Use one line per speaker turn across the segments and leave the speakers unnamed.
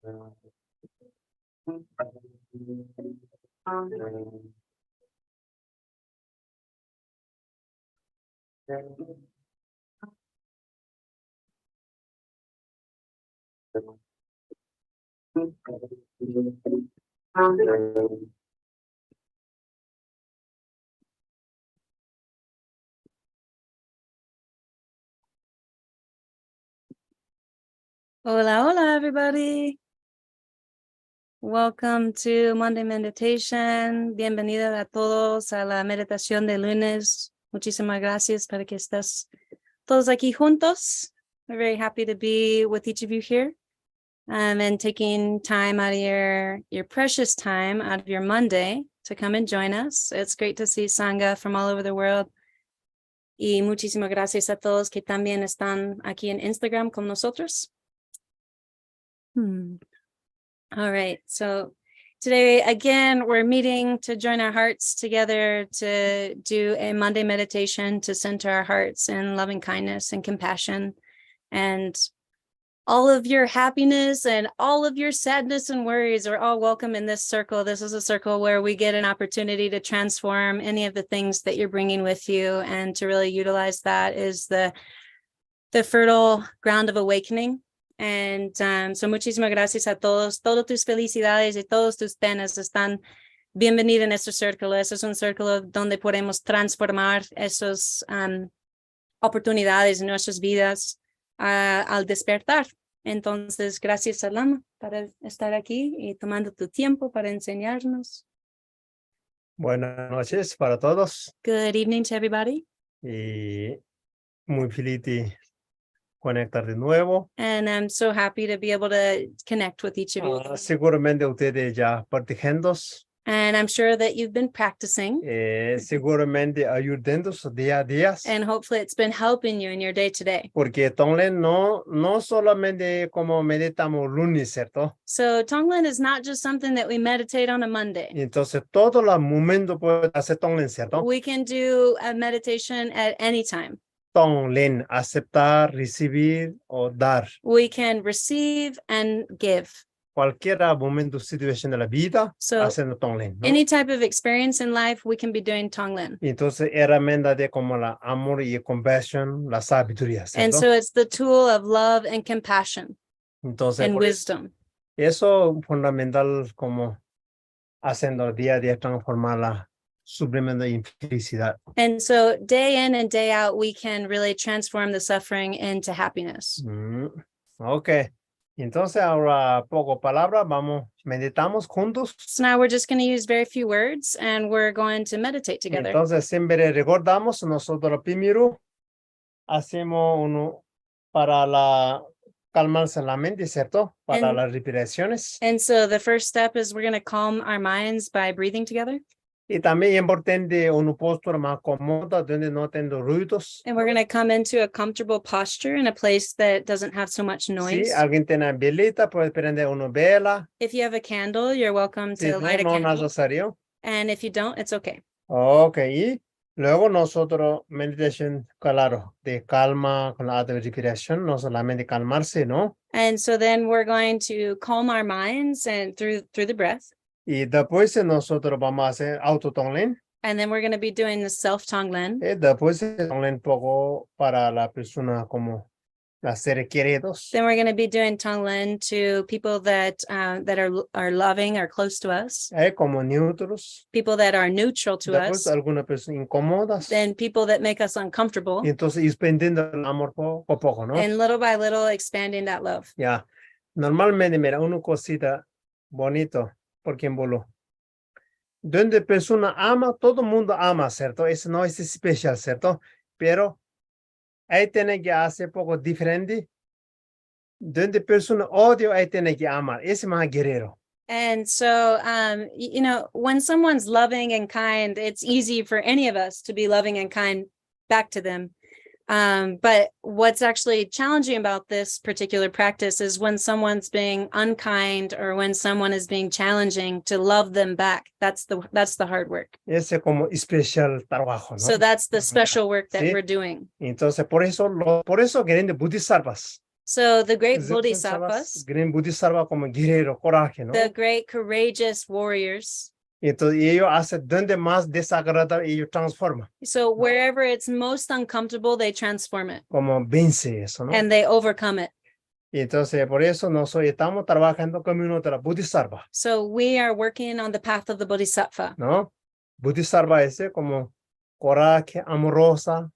Hola, hola, everybody. Welcome to Monday Meditation. Bienvenidos a todos a la meditación de lunes. Muchísimas gracias para que estés todos aquí juntos. We're very happy to be with each of you here. And taking time out of your precious time out of your Monday to come and join us. It's great to see Sangha from all over the world. Y muchísimas gracias a todos que también están aquí en Instagram con nosotros. All right, so today again we're meeting to join our hearts together to do a Monday meditation to center our hearts in loving kindness and compassion, and all of your happiness and all of your sadness and worries are all welcome in this circle. This is a circle where we get an opportunity to transform any of the things that you're bringing with you, and to really utilize that is the fertile ground of awakening. And so muchísimas gracias a todos. Todas tus felicidades y todas tus penas están bienvenidas en este círculo. Este es un círculo donde podemos transformar esas oportunidades en nuestras vidas al despertar. Entonces, gracias, Alama, para estar aquí y tomando tu tiempo para enseñarnos.
Buenas noches para todos.
Good evening to everybody.
Y muy feliz de conectar de nuevo.
And I'm so happy to be able to connect with each of you.
Seguramente ustedes ya practicando.
And I'm sure that you've been practicing.
Seguramente ayudándonos día a día.
And hopefully it's been helping you in your day to day.
Porque Tonglen no solamente como meditamos lunes, ¿cierto?
So Tonglen is not just something that we meditate on a Monday.
Entonces todo el momento puede hacer Tonglen, ¿cierto?
We can do a meditation at any time.
Tonglen, aceptar, recibir o dar.
We can receive and give.
Cualquier momento, situación de la vida, haciendo Tonglen, ¿no?
Any type of experience in life, we can be doing Tonglen.
Entonces, herramienta de como la amor y compasión, la sabiduría, ¿cierto?
And so it's the tool of love and compassion.
Entonces,
and wisdom.
Eso es fundamental como haciendo día a día transformar la suprimiendo infelicidad.
And so day in and day out, we can really transform the suffering into happiness.
Okay. Entonces ahora poco palabra, meditamos juntos.
So now we're just going to use very few words and we're going to meditate together.
Entonces siempre recordamos nosotros primero hacemos uno para la calmarse la mente, ¿cierto? Para las respiraciones.
And so the first step is we're going to calm our minds by breathing together.
Y también es importante una postura más cómoda donde no tenga ruidos.
And we're going to come into a comfortable posture in a place that doesn't have so much noise.
Si alguien tiene velita, puede prender una vela.
If you have a candle, you're welcome to light a candle.
Necesario.
And if you don't, it's okay.
Okay. Y luego nosotros meditación, claro, de calma con la respiración, no solamente calmarse, ¿no?
And so then we're going to calm our minds and through the breath.
Y después nosotros vamos a hacer auto-Tonglen.
And then we're going to be doing the self-Tonglen.
Y después Tonglen poco para la persona como las seres queridos.
Then we're going to be doing Tonglen to people that are loving or close to us.
Como neutros.
People that are neutral to
después
us.
Algunas personas incómodas.
Then people that make us uncomfortable.
Y entonces expandiendo el amor poco a poco, ¿no?
And little by little expanding that love.
Ya. Normalmente, mira, una cosita bonito. Por quien voló. Donde persona ama, todo el mundo ama, ¿cierto? Eso no es especial, ¿cierto? Pero ahí tiene que hacer poco diferente. Donde persona odia, ahí tiene que amar. Es más guerrero.
And so, you know, when someone's loving and kind, it's easy for any of us to be loving and kind back to them. But what's actually challenging about this particular practice is when someone's being unkind or when someone is being challenging, to love them back. That's the hard work.
Ese como especial trabajo, ¿no?
So that's the special work that we're doing.
Entonces, por eso queriendo Bodhisattvas.
So the great
Bodhisattvas,
bodhisattvas,
gran bodhisattva como guerrero, coraje, ¿no?
the great courageous warriors.
Y entonces ellos hacen donde más desagradable, ellos transforman,
So wherever it's most uncomfortable, they transform it
como vence eso, ¿no?
and they overcome it.
Y entonces por eso nosotros estamos trabajando como uno de la bodhisattva,
So we are working on the path of the bodhisattva.
¿no? Bodhisattva es como coraje, amorosa,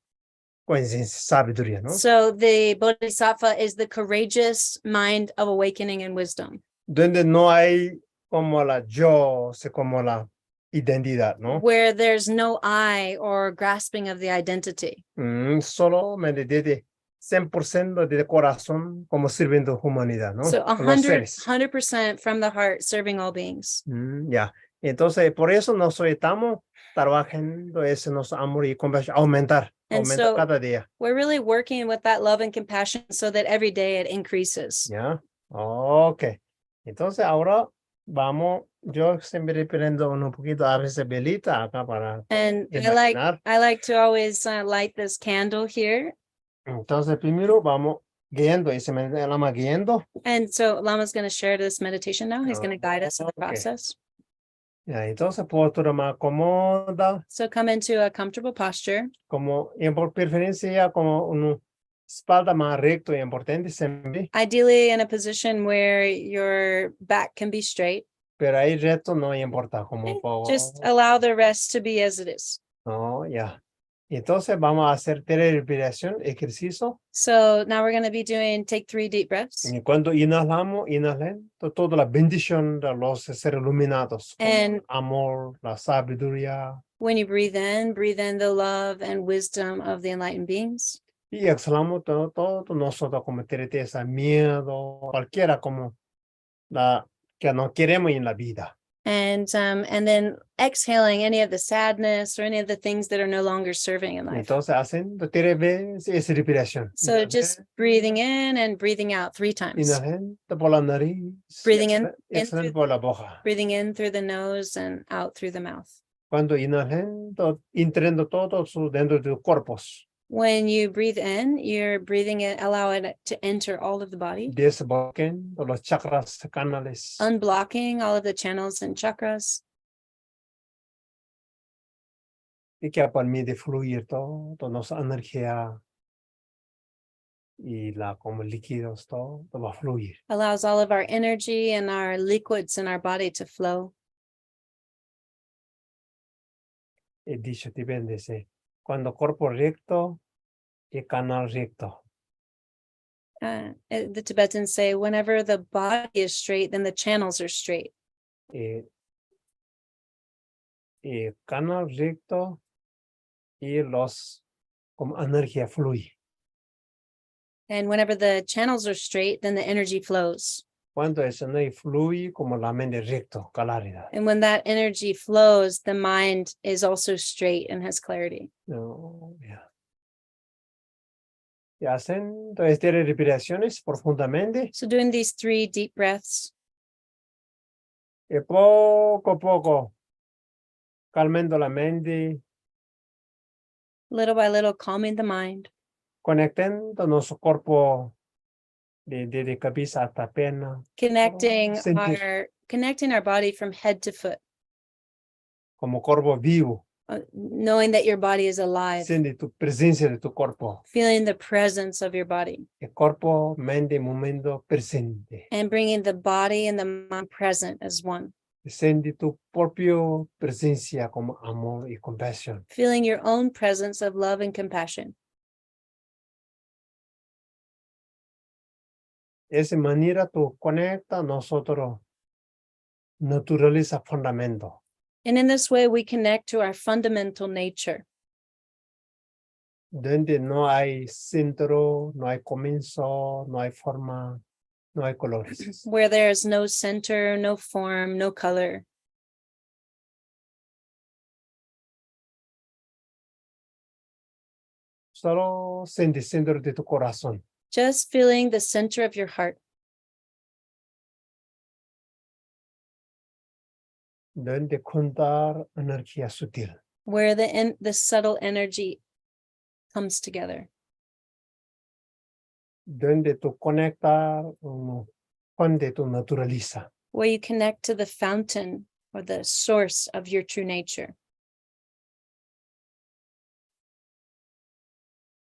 conciencia, sabiduría, ¿no?
So the bodhisattva is the courageous mind of awakening and wisdom,
Donde no hay como la yo, como la identidad, ¿no?
where there's no I or grasping of the identity.
Solo desde 100% de corazón como sirviendo a la humanidad, ¿no?
So
A los seres.
100% from the heart, serving all beings.
Ya. Entonces, por eso nosotros estamos trabajando ese nuestro amor y compasión, aumentar
And so-
cada día.
We're really working with that love and compassion so that every day it increases.
Ya. Ok. Entonces, ahora vamos, yo siempre prendo un poquito a veces velita acá para
And
imaginar.
I like to always light this candle here.
Entonces, primero vamos guiando y se me llama guiando.
And so Lama's going to share this meditation now. He's going to guide us in the
Okay.
process.
Ya, entonces, postura más cómoda,
So come into a comfortable posture.
como y por preferencia, como una espalda más recto y importante siempre,
Ideally in a position where your back can be straight.
pero ahí recto no importa, como un poco.
Just allow the rest to be as it is.
No, ya. Entonces, vamos a hacer respiración, ejercicio.
So now we're going to be doing take 3 deep breaths.
Y cuando inhalamos, inhalen toda la bendición de los seres iluminados. Como
And-
amor, la sabiduría.
When you breathe in the love and wisdom of the enlightened beings.
Y exhalamos todo nosotros como tristeza, miedo, cualquiera como la que no queremos en la vida.
And then exhaling any of the sadness or any of the things that are no longer serving in life.
Entonces hacen 3 veces esa respiración.
So just breathing in and breathing out 3 times.
Inhalen por la nariz.
Breathing in
Exhalen
through-
por la boca.
Breathing in through the nose and out through the mouth.
Cuando inhalen, entrando todo dentro de tus cuerpos.
When you breathe in, you're breathing it, allow it to enter all of the body,
Desbloqueen los chakras, canales.
unblocking all of the channels and chakras,
Y que permite fluir toda nuestra energía y como líquidos, todo va a fluir.
allows all of our energy and our liquids in our body to flow.
He dicho, depende, cuando cuerpo recto y canal recto.
The Tibetans say, whenever the body is straight, then the channels are straight.
Y canal recto y como energía fluye.
And whenever the channels are straight, then the energy flows.
Cuando esa energía fluye como la mente recto, claridad.
And when that energy flows, the mind is also straight and has clarity.
No, ya. Y hacen estas respiraciones profundamente
So doing these 3 deep breaths,
y poco a poco calmando la mente,
little by little, calming the mind,
conectando nuestro cuerpo de cabeza hasta pena,
connecting our body from head to foot,
como cuerpo vivo,
knowing that your body is alive,
siente tu presencia de tu cuerpo,
feeling the presence of your body,
el cuerpo, mente, momento presente.
and bringing the body and the mind present as one,
Siente tu propia presencia como amor y compasión.
feeling your own presence of love and compassion.
De esa manera tú conectas nosotros, naturaliza fundamento.
And in this way, we connect to our fundamental nature,
Donde no hay centro, no hay comienzo, no hay forma, no hay colores.
where there is no center, no form, no color.
Solo siente el centro de tu corazón.
Just feeling the center of your heart,
Donde contar energía sutil.
where the subtle energy comes together.
donde tú conectas, donde tú naturaliza.
where you connect to the fountain or the source of your true nature.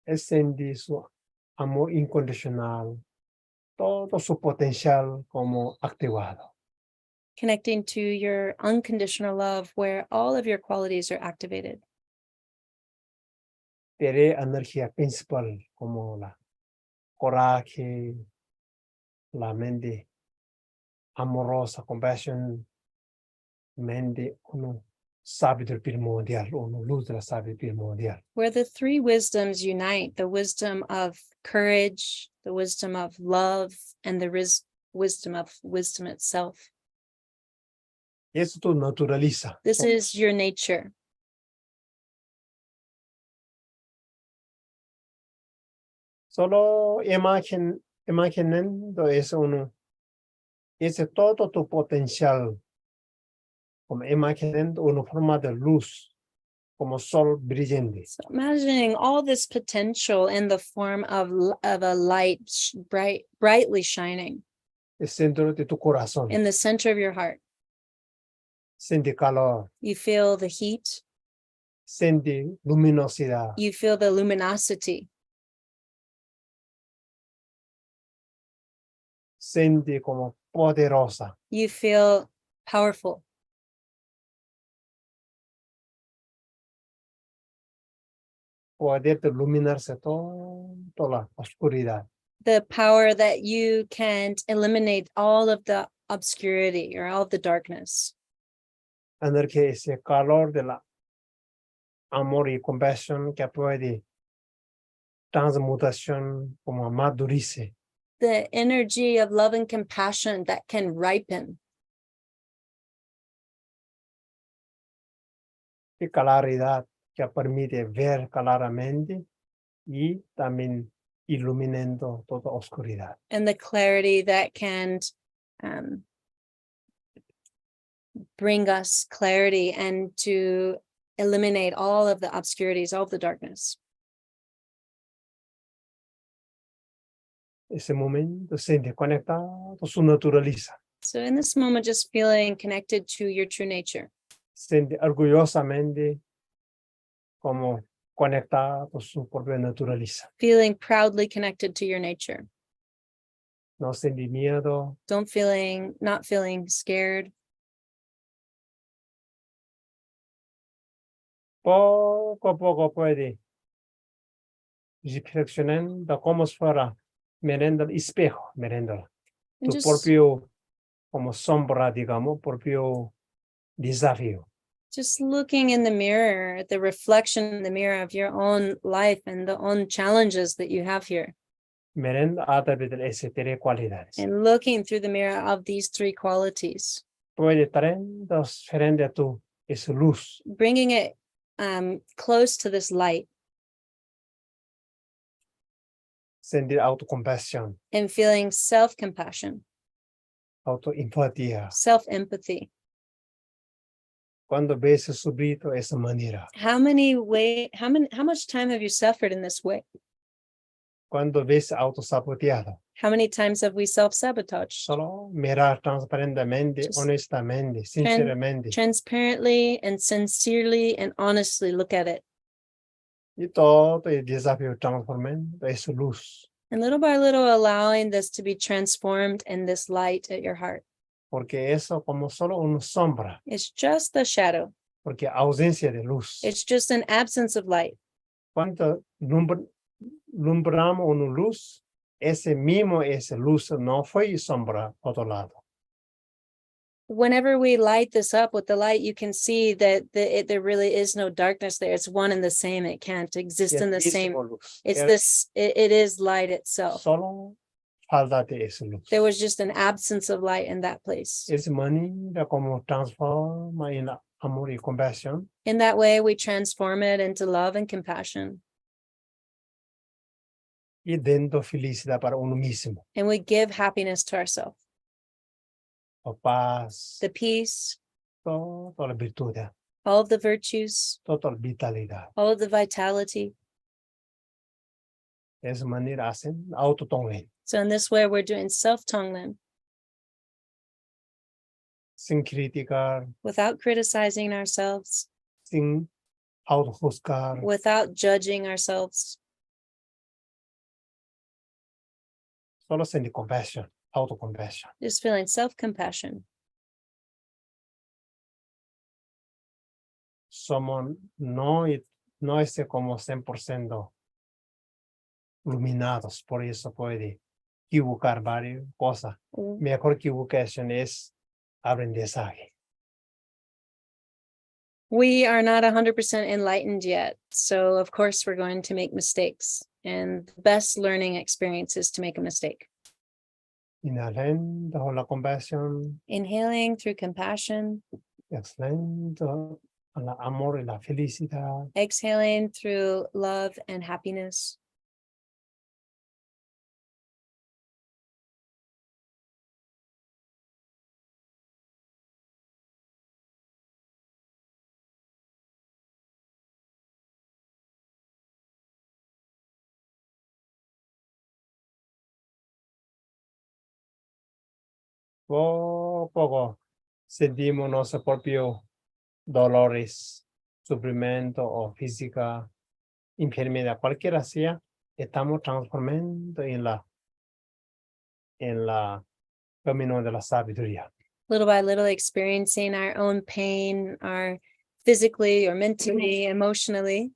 Es sentir su amor incondicional, todo su potencial como activado.
Connecting to your unconditional love where all of your qualities are activated.
Tiene energía principal como la coraje, la mente amorosa, compassion, mente, sabiduría primordial, luz de la sabiduría primordial.
Where the three wisdoms unite, the wisdom of courage, the wisdom of love, and the wisdom of wisdom itself.
Y eso tú naturaliza.
This is your nature.
Solo imaginando eso ese todo tu potencial, como imaginando una forma de luz, como sol brillante.
So imagining all this potential in the form of a light, brightly shining
El centro de tu corazón.
in the center of your heart.
Siente calor,
You feel the heat,
siente luminosidad,
you feel the luminosity,
siente como poderosa.
you feel powerful.
Poder de iluminarse toda la oscuridad.
The power that you can eliminate all of the obscurity or all of the darkness.
Energía, ese calor de la amor y compasión que puede transmutación como madurice.
The energy of love and compassion that can ripen.
Y claridad que permite ver claramente y también iluminando toda oscuridad.
And the clarity that can bring us clarity and to eliminate all of the obscurities, all of the darkness.
Ese momento se conectado, su naturaliza.
So in this moment, just feeling connected to your true nature,
Siente orgullosamente como conectado con su propia naturaleza.
feeling proudly connected to your nature,
No siente miedo,
not feeling scared.
poco a poco puede reflexionando como si fuera mirando el espejo, mirando
And
tu
just,
propio como sombra, digamos, propio desafío.
just looking in the mirror, at the reflection in the mirror of your own life and the own challenges that you have here.
Mirando a través de esas tres cualidades.
And looking through the mirror of these three qualities,
Puede traer frente a tu esa luz,
bringing it close to this light
sentir autocompasión,
and feeling self-compassion,
autoempatía.
self-empathy.
Cuando ves sufrido de esa manera,
How much time have you suffered in this way?
cuando ves autosaboteado,
How many times have we self-sabotaged?
solo mirar transparentemente,
Just
honestamente, sinceramente,
Transparently and sincerely and honestly look at it.
y todo el desafío transformando esa luz,
And little by little, allowing this to be transformed in this light at your heart.
porque eso como solo una sombra,
It's just the shadow.
porque ausencia de luz.
It's just an absence of light.
Cuando lumbramos una luz, esa luz no fue sombra a otro lado.
Whenever we light this up with the light, you can see that there really is no darkness there. It's one and the same. It can't exist in the same.
Luz.
It is light itself.
Solo falta de esa luz.
There was just an absence of light in that place.
Es manera como transforma en amor y compasión.
In that way, we transform it into love and compassion.
Y dando felicidad para uno mismo.
And we give happiness to ourselves.
La paz,
The peace,
toda la virtud,
all of the virtues,
toda la vitalidad.
all of the vitality.
De esa manera hacen autotonglen,
So in this way, we're doing self-tonglen
sin criticar,
without criticizing ourselves,
sin autojuzgar,
without judging ourselves,
solo sentir compassion, autocompassion.
just feeling self-compassion.
Somos no esté como 100% iluminados, por eso puede equivocar varias cosas. Mejor equivocación es aprendizaje.
We are not 100% enlightened yet. So of course we're going to make mistakes, and the best learning experience is to make a mistake.
Inhalando la compasión,
Inhaling through compassion,
exhalando el amor y la felicidad.
exhaling through love and happiness.
Poco a poco sentimos nuestros propios dolores, sufrimiento o física, enfermedad, cualquiera sea, estamos transformando en la camino de la sabiduría.
Little by little, experiencing our own pain, our physically or mentally, emotionally.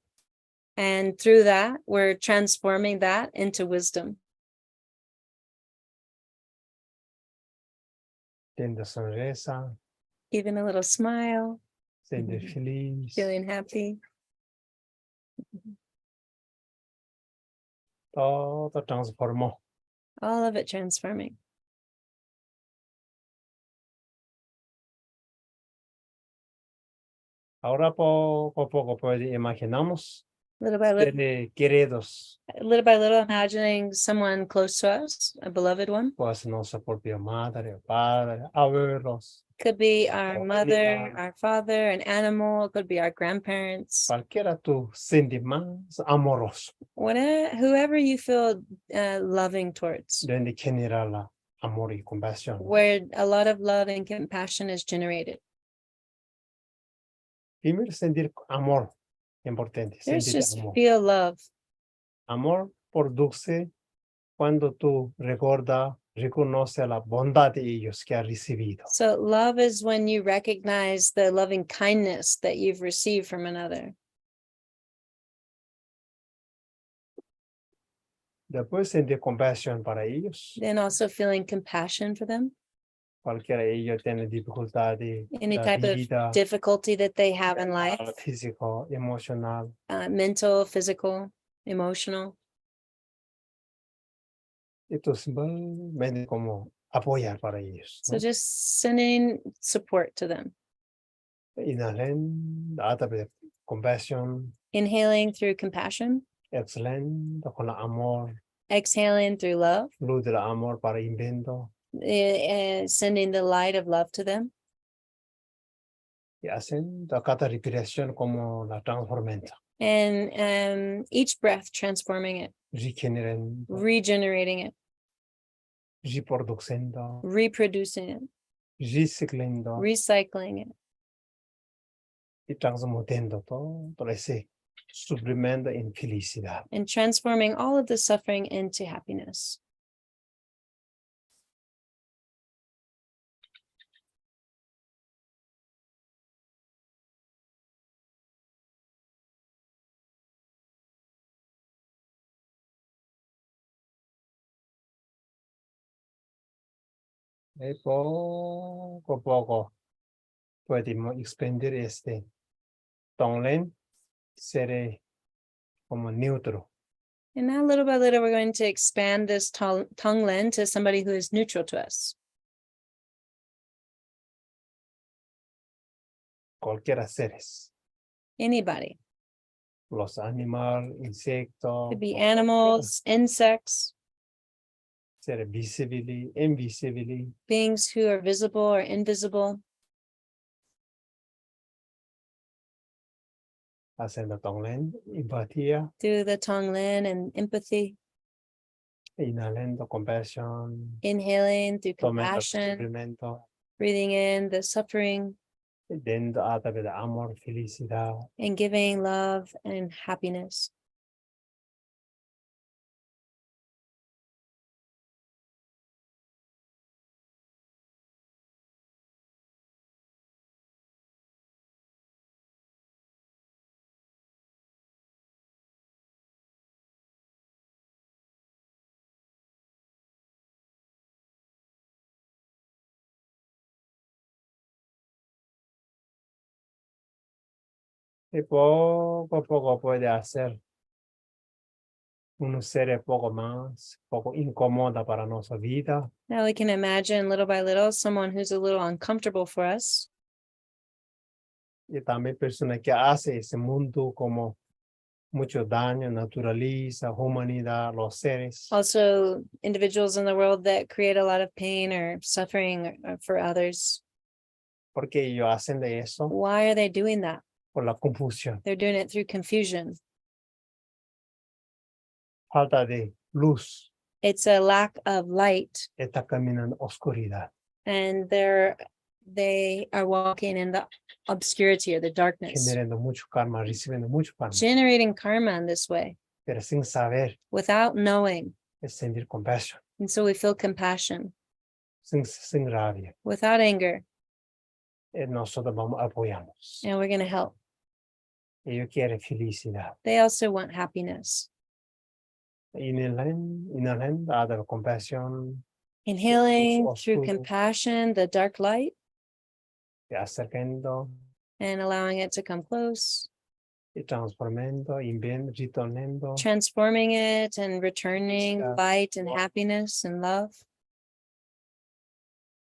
And through that, we're transforming that into wisdom.
Siente sonrisa,
Even a little smile,
siente feliz,
feeling happy.
todo transformó.
All of it transforming.
Ahora poco a poco pues imaginamos
Little by little,
queridos,
little by little, imagining someone close to us, a beloved one.
pues nuestra propia madre, padre, abuelos,
Could be our mother,
Familia.
our father, an animal, it could be our grandparents.
cualquiera tú sientes más amoroso,
Whatever, whoever you feel loving towards,
donde genera la amor y compasión.
where a lot of love and compassion is generated.
Primero sentir amor, importante,
There's
sentir
just
amor.
feel love.
Amor produce cuando tú recuerdas, reconoce la bondad de ellos que has recibido.
So love is when you recognize the loving kindness that you've received from another.
Después sentir compasión para ellos.
Then also feeling compassion for them.
Cualquiera de ellos tiene dificultades,
Any
la
type
vida,
of difficulty that they have in life,
físico, emocional.
mental, physical, emotional.
Y tú simplemente como apoyar para ellos.
So
¿no?
just sending support to them.
Inhalen a través de compasión,
Inhaling through compassion,
exhalando con el amor,
exhaling through love,
luz del amor para invento.
sending the light of love to them.
Y hacen cada respiración como la transformenta,
And each breath transforming it,
regenerando,
regenerating it,
reproduciendo,
reproducing it,
reciclando
recycling it,
y transmutando todo ese sufrimiento en felicidad.
and transforming all of the suffering into happiness.
Y poco a poco podemos expandir este Tonglen, ser como neutro.
And now little by little, we're going to expand this Tonglen to somebody who is neutral to us.
Cualquiera seres,
Anybody.
los animales, insectos,
Could be animals, insects,
seres visibles, invisibles,
beings who are visible or invisible.
haciendo Tonglen, empatía,
Through the Tonglen and empathy,
Inhalando compasión.
Inhaling through
Tomando el
compassion,
sufrimiento.
breathing in the suffering,
Dando a través de amor, felicidad.
and giving love and happiness.
Y poco a poco puede hacer unos seres poco incómoda para nuestra vida.
Now we can imagine little by little someone who's a little uncomfortable for us,
Y también personas que hacen ese mundo como mucho daño, naturaliza, humanidad, los seres.
also individuals in the world that create a lot of pain or suffering for others.
Porque ellos hacen de eso
Why are they doing that?
por la confusión,
They're doing it through confusion.
falta de luz,
It's a lack of light,
está caminando oscuridad,
and they are walking in the obscurity or the darkness,
generando mucho karma, recibiendo mucho karma,
generating karma in this way
pero sin saber,
without knowing.
es sentir compasión,
And so we feel compassion
sin rabia.
without anger,
Nosotros apoyamos.
and we're going to help.
Ellos quieren felicidad.
They also want happiness.
Inhalando a la compasión,
Inhaling through
oscuro.
compassion, the dark light,
y acercando
and allowing it to come close,
y transformando y bien retornando.
transforming it and returning
Yeah.
light and happiness and love,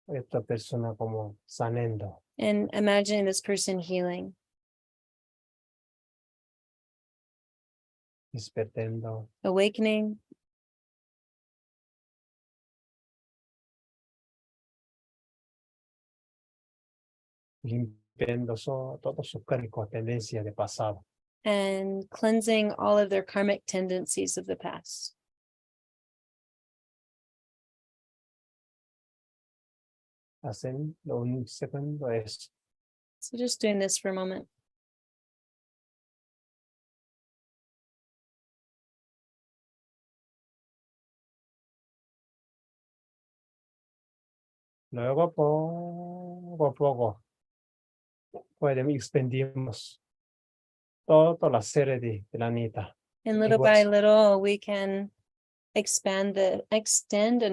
Esta persona como sanando,
and imagining this person healing,
despertando,
awakening,
limpiando todo su cargo, tendencia de pasado.
and cleansing all of their karmic tendencies of the past.
Hacen un segundo es
So just doing this for a moment.
luego poco a poco podemos expandimos toda la serie de planeta.
And little by
Igual.
little, we can extend and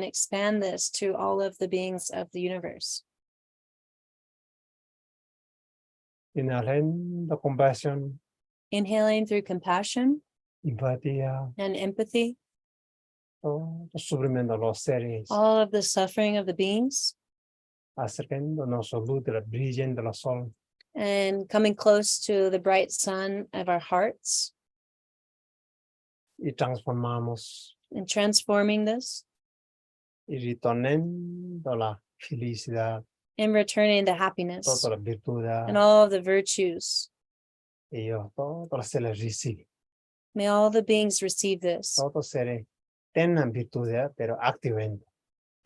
expand this to all of the beings of the universe.
Inhalando compasión,
Inhaling through compassion
empatía,
and empathy,
todo sufrimiento los seres,
all of the suffering of the beings,
acercándonos a luz del brillante del sol.
and coming close to the bright sun of our hearts
Y transformamos
and transforming this
y retornando la felicidad,
and returning the happiness
toda la virtud,
and all of the virtues.
y yo, todos se les recibe.
May all the beings receive this.
Todos seres tengan virtud, pero activen.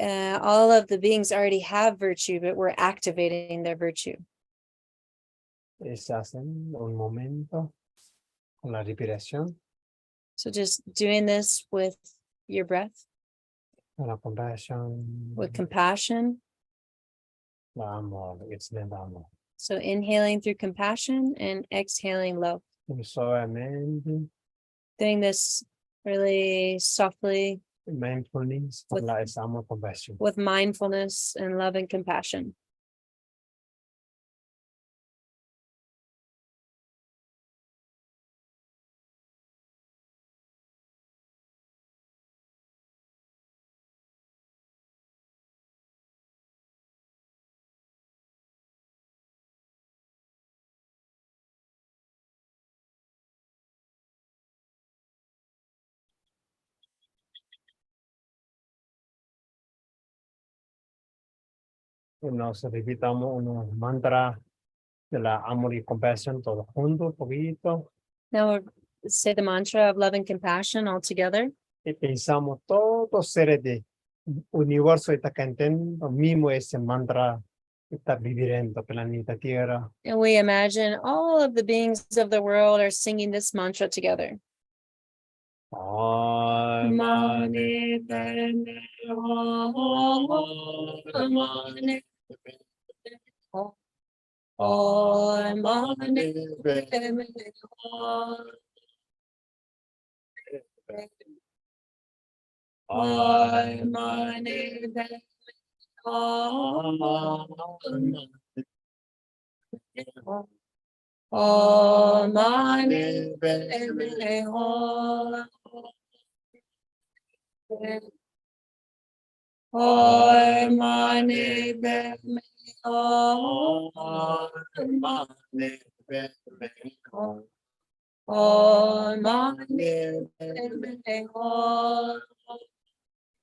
All of the beings already have virtue, but we're activating their virtue.
Se hacen un momento con la respiración,
So just doing this with your breath,
con la compasión,
with compassion.
la amor, excelente amor.
So inhaling through compassion and exhaling love.
Y suavemente,
Doing this really softly
mindfulness,
With-
la es amor, compasión.
with mindfulness and love and compassion.
Nos repitamos unos mantras de la amor y compasión todos juntos, poquito.
Now we'll say the mantra of love and compassion all together.
Y pensamos todos seres de universo está cantando mismo ese mantra que está viviendo planeta Tierra.
And we imagine all of the beings of the world are singing this mantra together.
Om
Mani Padme Hum, Mani Hum. Om Mani Padme Hum. Om Mani Padme Hum. Om Mani Padme Hum. Om Mani Padme Hum. Om Mani Padme Hum. Om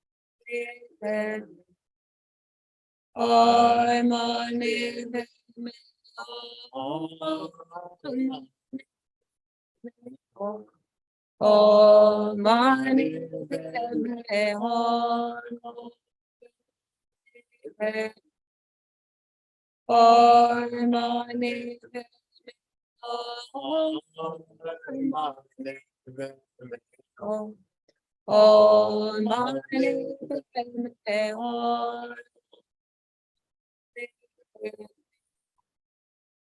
Mani Padme Hum. Om Mani Padme Hum. Om Mani Padme Hum. Om Mani Padme Hum.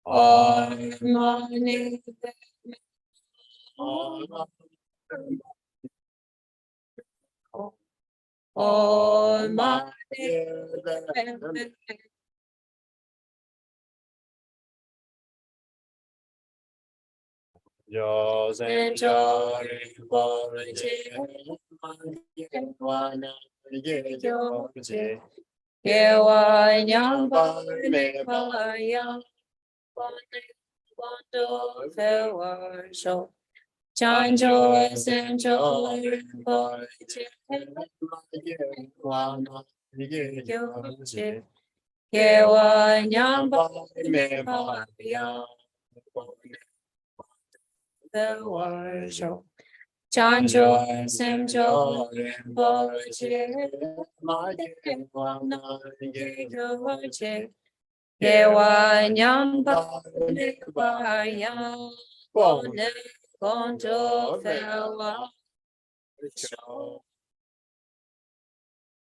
Om Mani Padme Hum. Om Mani Padme
Yo
Hum. Kewa Nyam Bane Paya Wando Fewa Sho Chanjo Senjo Rinpoche Kewa Nyam Bane Paya Fewa Sho Chanjo Senjo Rinpoche Rinpoche Kewa Nyam Bane Paya Wando Kondo Fewa Sho.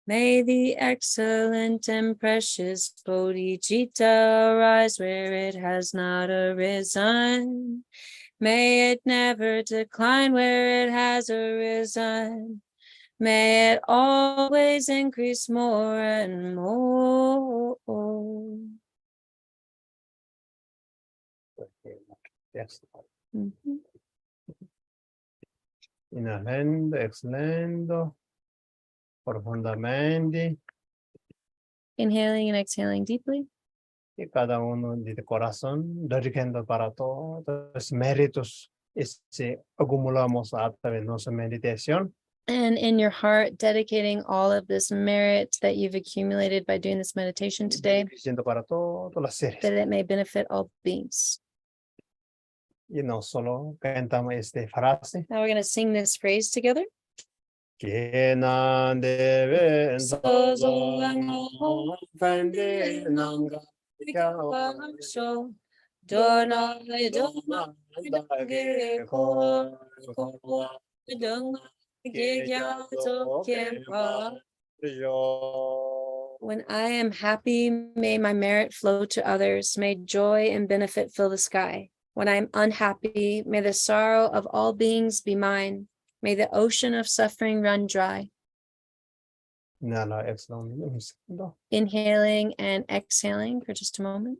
May the excellent and precious Bodhicitta arise where it has not arisen. May it never decline where it has arisen. May it always increase more and more.
Yes.
Mhm.
Inhalando, exhalando profundamente
Inhaling and exhaling deeply.
y cada uno de corazón dedicando para todos los méritos que acumulamos a través de nuestra meditación.
And in your heart, dedicating all of this merit that you've accumulated by doing this meditation today,
Diciendo para todos los seres.
that it may benefit all beings.
Y no solo cantamos esta frase.
Now we're going to sing this phrase together.
Que nan debe
Sozo
ofende nanga
So Dona Dona Ge Ko Dona Ge Yato Kempa. When I am happy, may my merit flow to others. May joy and benefit fill the sky. When I am unhappy, may the sorrow of all beings be mine. May the ocean of suffering run dry.
Inhala, exhalando un segundo.
Inhaling and exhaling for just a moment.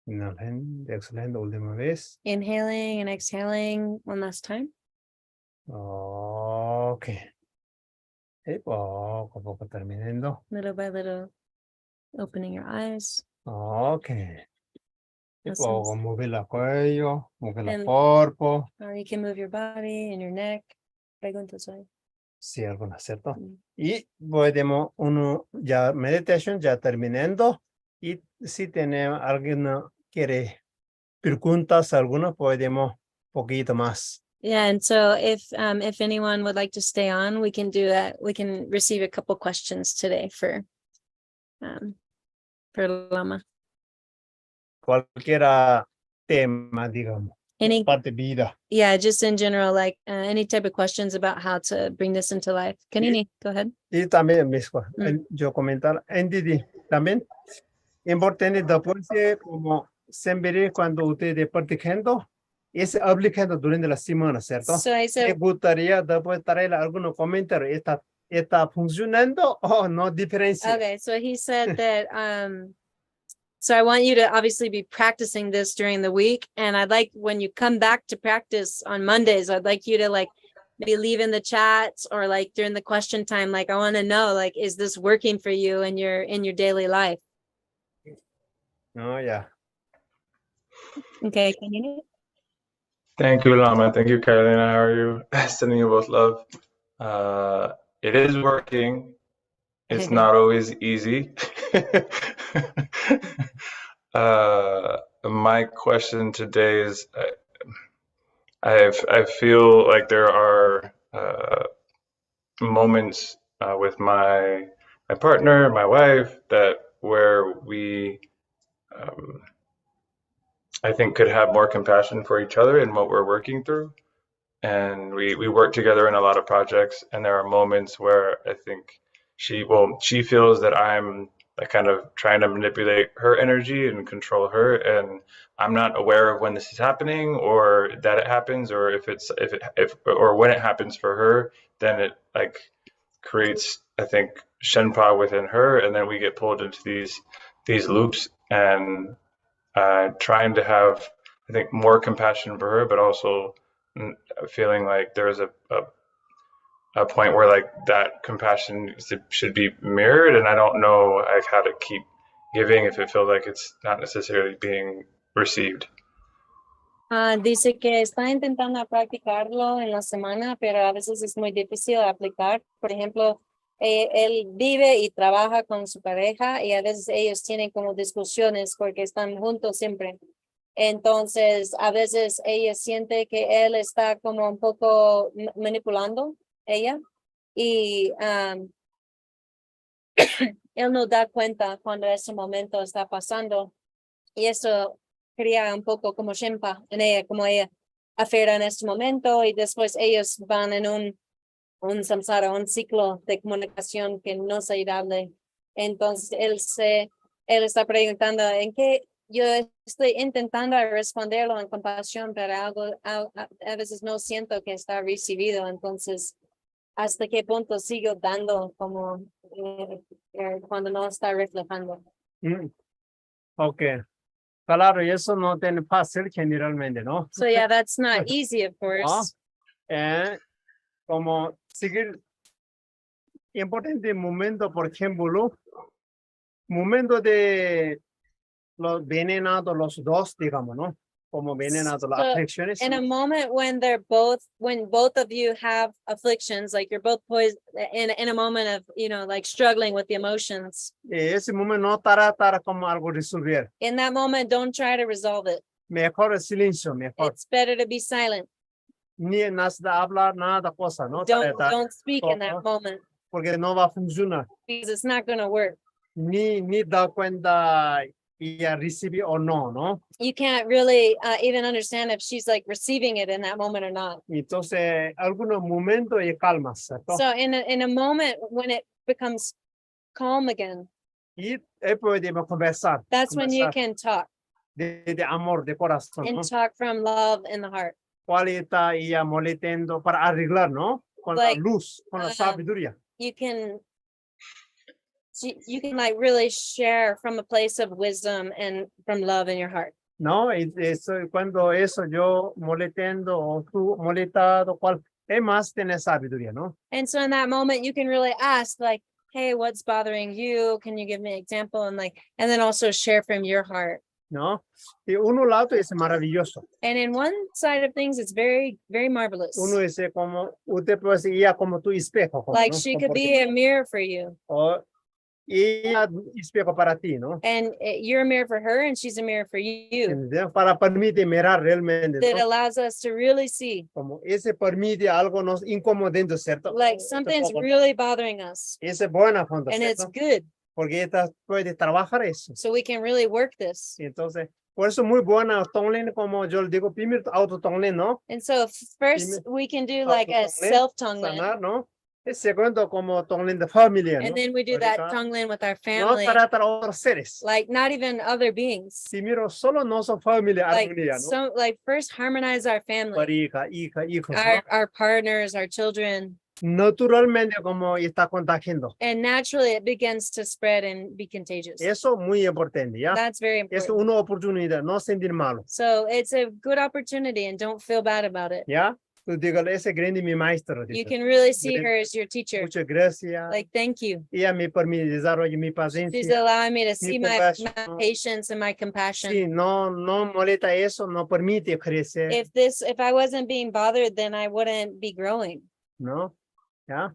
Inhalando, exhalando última vez.
Inhaling and exhaling one last time.
Ok. Y poco a poco terminando.
Little by little, opening your eyes.
Ok. Tipo, mover el cuello, mover el
And-
cuerpo.
Or you can move your body and your neck. Preguntas hoy.
Sí, algunas, ¿cierto?
Mm.
Y podemos, uno ya meditation, ya terminando. Y si tenemos alguien quiere preguntas, algunas podemos poquito más.
Yeah, and so if anyone would like to stay on, we can do that. We can receive a couple questions today for Lama.
Cualquier tema, digamos.
Any
Parte vida.
Yeah, just in general, like any type of questions about how to bring this into life. Kanini, go ahead.
Y también,
Mm.
yo comentar, Didi, también, importante después de como siempre cuando ustedes practicando, es aplicando durante la semana, ¿cierto?
So I
Me
said,
gustaría después traer algunos comentarios, ¿está funcionando o no diferencia?
okay, so he said that so I want you to obviously be practicing this during the week. And I'd like when you come back to practice on Mondays, I'd like you to like maybe leave in the chats or like during the question time, like I want to know, like, is this working for you in your daily life?
No, ya.
Okay, Kanini?
Thank you, Lama. Thank you, Carolina. How are you? Sending you both love. It is working. It's not always easy. My question today is, I feel like there are moments with my partner, my wife, that where we I think could have more compassion for each other in what we're working through. And we work together in a lot of projects, and there are moments where I think she feels that I'm like kind of trying to manipulate her energy and control her, and I'm not aware of when this is happening or that it happens, or if or when it happens for her, then it like creates, I think, shenpa within her, and then we get pulled into these loops, and trying to have, I think, more compassion for her, but also feeling like there's a point where like that compassion should be mirrored, and I don't know like how to keep giving if it feels like it's not necessarily being received.
Dice que está intentando practicarlo en la semana, pero a veces es muy difícil aplicar. Por ejemplo, él vive y trabaja con su pareja y a veces ellos tienen como discusiones porque están juntos siempre. Entonces, a veces ella siente que él está como un poco manipulando ella y él no da cuenta cuando ese momento está pasando y eso crea un poco como shenpa en ella, como ella aferra en este momento y después ellos van en un samsara, un ciclo de comunicación que no es saludable. Entonces él está preguntando en qué yo estoy intentando responderlo en compasión, pero a veces no siento que está recibido. Entonces, ¿hasta qué punto sigo dando como cuando no está reflejando?
Ok. Claro, y eso no tiene fácil generalmente, ¿no?
So yeah, that's not easy, of course.
Como seguir importante momento, por ejemplo, momento de los venenados, los dos, digamos, ¿no? Como venenados, las
So,
aflicciones.
In a moment when when both of you have afflictions, like you're both poised in a moment of, like struggling with the emotions.
Ese momento no estará como algo resolver.
In that moment, don't try to resolve it.
Mejor el silencio, mejor.
It's better to be silent.
Ni nada hablar, nada cosa, ¿no?
Don't speak in that moment
Porque no va a funcionar.
because it's not going to work.
Ni da cuenta y recibe o no, ¿no?
You can't really even understand if she's like receiving it in that moment or not.
Entonces, algunos momentos y calma, ¿cierto?
So in a moment when it becomes calm again,
Y podemos conversar.
that's when you
conversar
can talk
de amor, de corazón,
and
¿no?
talk from love in the heart.
¿Cuál está ella molestando para arreglar, no? Con
Like,
la luz, con la sabiduría.
You can like really share from a place of wisdom and from love in your heart.
No, y eso, cuando eso yo molestando o tú molestado, ¿cuál es más tener sabiduría, no?
And so in that moment, you can really ask like, hey, what's bothering you? Can you give me an example? And then also share from your heart.
¿no? Y uno lado es maravilloso.
And in one side of things, it's very, very marvelous.
Uno es como, usted puede decir, ella como tu espejo. como,
Like
¿no?
she
Como
could
porque-
be a mirror for you.
o ella espejo para ti, ¿no?
And you're a mirror for her and she's a mirror for you.
¿Entendés? Para permitir mirar realmente,
That
¿no?
allows us to really see
Como ese permite algo nos incomodando, ¿cierto?
like something's really bothering us.
Ese es buena fondo,
And it's
¿cierto?
good.
Porque ella puede trabajar eso.
So we can really work this.
Y entonces, por eso muy buena Tonglen, como yo le digo, primero auto Tonglen, ¿no?
And so first we can do like a self-tongue
Sanar, ¿no? El segundo como Tonglen de familia, ¿no?
and then we do
Porque
that
acá
tongue with our
no
family,
tratar a otros seres.
like not even other beings.
Primero, solo no son familia,
Like
armonía, ¿no?
so, like first harmonize our family,
Pareja, hijos, ¿no?
our partners, our children,
Naturalmente como está contagiando.
and naturally it begins to spread and be contagious.
Eso muy importante, ¿ya?
That's very
Es
important.
una oportunidad, no sentir malo,
So it's a good opportunity and don't feel bad about it.
¿ya? Tú digas, ese grande mi maestro.
You
dices.
can really see her as your teacher.
Muchas gracias.
Like, thank you.
Ella me permite desarrollar mi
She's
paciencia.
allowing me to see my
compassion.
patience and my compassion.
Sí, no molesta eso, no permite crecer,
If I wasn't being bothered, then I wouldn't be growing.
¿no? ¿Ya?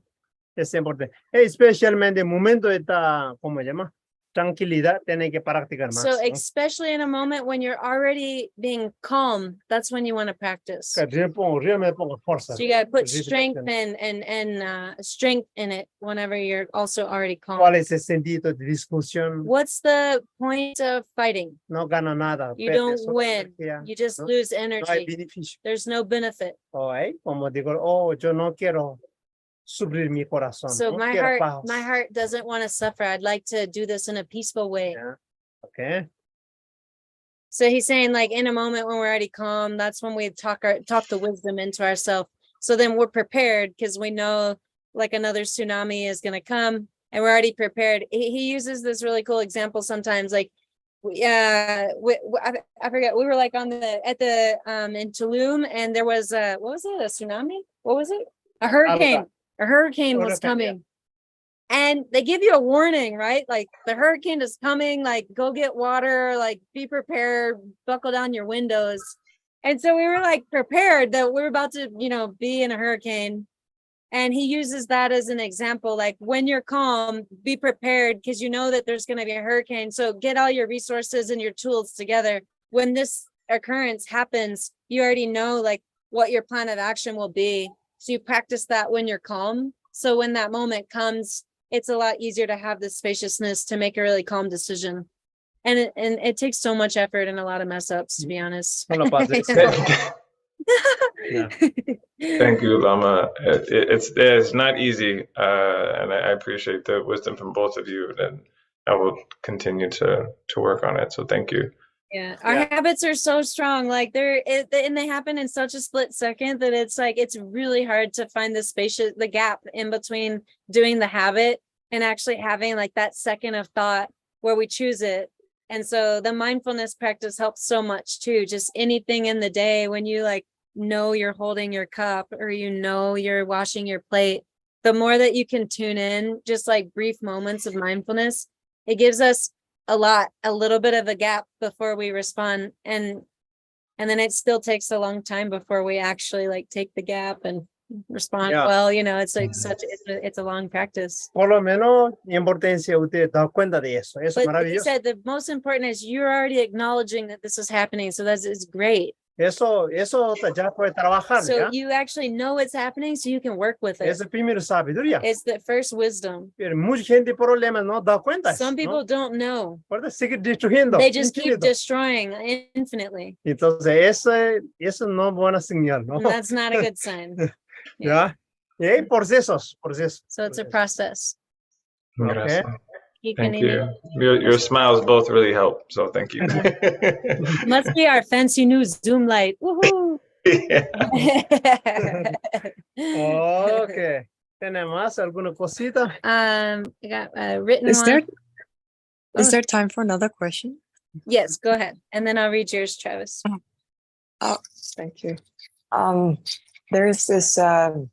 Es importante. Especialmente en momento de esta, ¿cómo se llama? Tranquilidad, tiene que practicar más.
So
¿no?
especially in a moment when you're already being calm, that's when you want to practice.
Que realmente pongo fuerza.
So you got to put
Sí, sí,
strength
sí.
and strength in it whenever you're also already calm.
¿Cuál es el sentido de discusión?
What's the point of fighting?
No gana nada.
You
pierde
don't
solo
win.
energía,
You just
¿no?
lose
No hay
energy.
beneficio.
There's no benefit.
Como digo, oh, yo no quiero sufrir mi corazón.
So
no
my
quiero
heart
paz.
doesn't want to suffer. I'd like to do this in a peaceful way.
Yeah. Okay.
So he's saying like in a moment when we're already calm, that's when we talk the wisdom into ourselves. So then we're prepared because we know like another tsunami is going to come and we're already prepared. He uses this really cool example sometimes like I forget, we were like in Tulum and there was what was it, a tsunami? What was it? A hurricane. A hurricane was coming. And they give you a warning, right? Like the hurricane is coming, like go get water, like be prepared, buckle down your windows. And so we were like prepared that we're about to, be in a hurricane. And he uses that as an example, like when you're calm, be prepared because you know that there's going to be a hurricane. So get all your resources and your tools together. When this occurrence happens, you already know like what your plan of action will be. So you practice that when you're calm. So when that moment comes, it's a lot easier to have the spaciousness to make a really calm decision. And it takes so much effort and a lot of mess ups, to be honest.
No lo pases. Yeah.
Thank you, Lama. It's not easy, and I appreciate the wisdom from both of you, and I will continue to work on it. So thank you.
Yeah, our habits are so strong. Like and they happen in such a split second that it's like it's really hard to find the gap in between doing the habit and actually having like that second of thought where we choose it. And so the mindfulness practice helps so much too. Just anything in the day when you like know you're holding your cup or you're washing your plate, the more that you can tune in, just like brief moments of mindfulness, it gives us a little bit of a gap before we respond. And then it still takes a long time before we actually like take the gap and respond.
Yeah.
Well, it's like it's a long practice.
Por lo menos, importancia, usted da cuenta de eso. Eso es
But he
maravilloso.
said the most important is you're already acknowledging that this is happening. So it's great.
Eso ya puede trabajar,
So
¿ya?
you actually know it's happening so you can work with it.
Es el primero sabiduría.
It's the first wisdom.
Pero mucha gente problemas no da cuenta.
Some people
¿no?
don't know.
Puede seguir destruyendo.
They just keep
infinito.
destroying infinitely.
Entonces, eso no es buena señal, ¿no?
And that's not a good sign.
¿Ya? Y hay procesos.
So it's a process.
Okay.
Thank you. Your smiles both really help. So thank you.
Must be our fancy new Zoom light. Woohoo!
Yeah.
Ok. ¿Tenemos alguna cosita?
I got a written
Is
one.
there
Oh.
is there time for another question?
Yes, go ahead. And then I'll read yours, Travis.
Oh, thank you. There's this I'm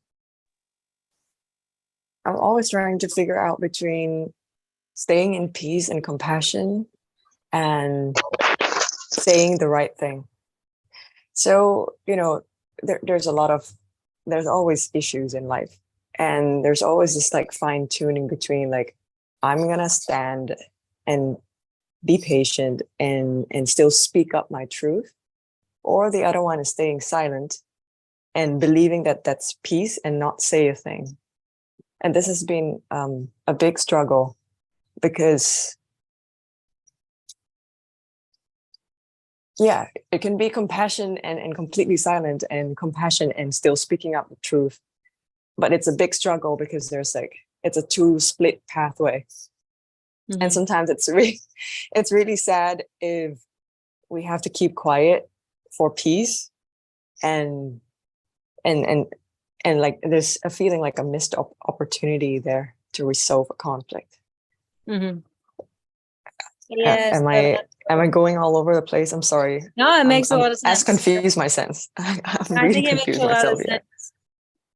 always trying to figure out between staying in peace and compassion and saying the right thing. So, there's always issues in life. And there's always this like fine tuning between like, I'm going to stand and be patient and still speak up my truth. Or the other one is staying silent and believing that that's peace and not say a thing. And this has been a big struggle because, yeah, it can be compassion and completely silent and compassion and still speaking up the truth. But it's a big struggle because it's a two split pathway.
Mhm.
And sometimes it's really sad if we have to keep quiet for peace and like there's a feeling like a missed opportunity there to resolve a conflict.
Mhm. Yes.
Am I going all over the place? I'm sorry.
No, it makes a lot of
As
sense.
confused my sense. I'm
I
really
think it makes
confused
a lot of
myself. Yeah.
sense.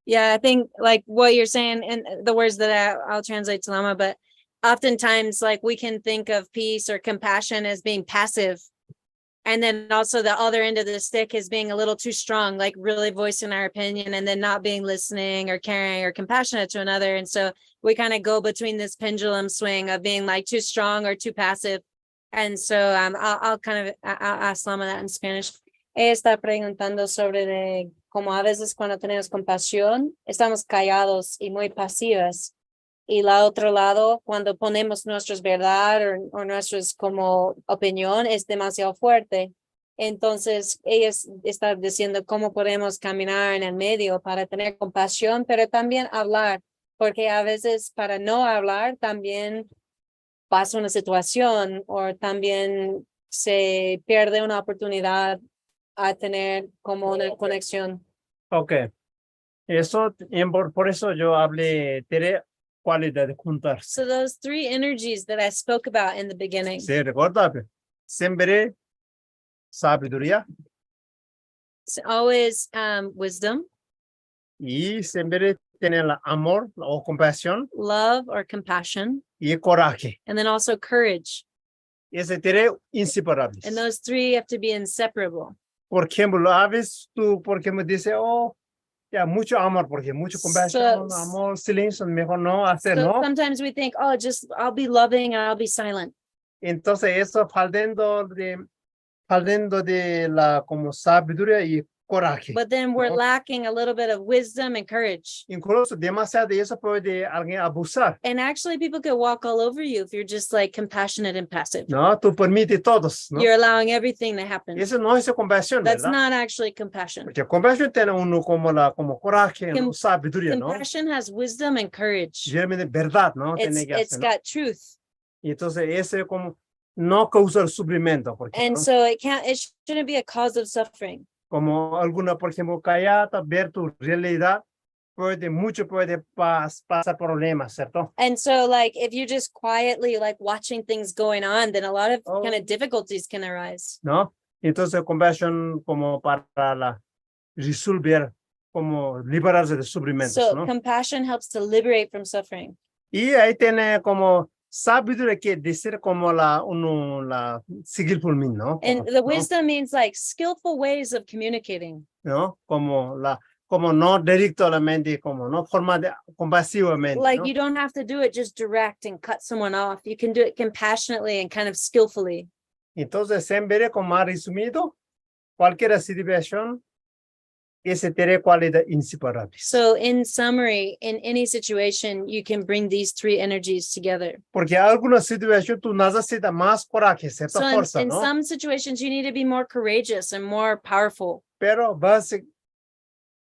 Yeah, I think like what you're saying and the words that I'll translate to Lama, but oftentimes like we can think of peace or compassion as being passive. And then also the other end of the stick is being a little too strong, like really voicing our opinion and then not being listening or caring or compassionate to another. And so we kind of go between this pendulum swing of being like too strong or too passive. And so I'll ask Lama that in Spanish. Ella está preguntando sobre de cómo a veces cuando tenemos compasión, estamos callados y muy pasivas. Y la otro lado, cuando ponemos nuestras verdad o nuestras como opinión, es demasiado fuerte. Entonces, ella está diciendo cómo podemos caminar en el medio para tener compasión, pero también hablar, porque a veces para no hablar también pasa una situación o también se pierde una oportunidad a tener como una conexión.
Ok. Eso, por eso yo hablé de cualidades juntas.
So those three energies that I spoke about in the beginning.
Se recuerda, siempre sabiduría
It's always wisdom,
y siempre tener amor o compasión
love or compassion,
y coraje.
and then also courage.
Ese tres inseparables.
And those three have to be inseparable.
Por ejemplo, a veces tú, porque me dice, oh, ya mucho amor, porque mucho compasión,
So-
amor, silencio, mejor no hacer,
So
¿no?
sometimes we think, oh, just I'll be loving and I'll be silent.
Entonces eso faltando de la como sabiduría y coraje.
But then we're
No.
lacking a little bit of wisdom and courage.
Incluso demasiado de eso puede alguien abusar.
And actually, people could walk all over you if you're just like compassionate and passive.
No, tú permites todos, ¿no?
You're allowing everything to happen.
Eso no es compasión,
That's
¿verdad?
not actually compassion.
Porque compasión tiene uno como coraje,
Com-
sabiduría, ¿no?
Compassion has wisdom and courage.
Realmente verdad, ¿no? Tiene que
It's
hacer, ¿no?
got truth.
Y entonces ese como no causa el sufrimiento, porque
And
¿no?
so it shouldn't be a cause of suffering.
Como alguna, por ejemplo, callada, ver tu realidad, puede pasar problemas, ¿cierto?
And so like if you just quietly like watching things going on, then a lot of
Oh.
kind of difficulties can arise.
¿No? Entonces, compasión como para resolver, como liberarse de sufrimientos,
So
¿no?
compassion helps to liberate from suffering.
Y ahí tiene como sabiduría que decir como la seguir por mí, ¿no?
And the wisdom means like skillful ways of communicating.
¿No? Como no directamente, como no forma de compasivamente,
Like
¿no?
you don't have to do it just direct and cut someone off. You can do it compassionately and kind of skillfully.
Entonces, siempre como más resumido, cualquier situación, ese tiene cualidades inseparables.
So in summary, in any situation, you can bring these three energies together.
Porque alguna situación tú necesitas más coraje, cierta
So
fuerza,
in
¿no?
some situations, you need to be more courageous and more powerful,
Pero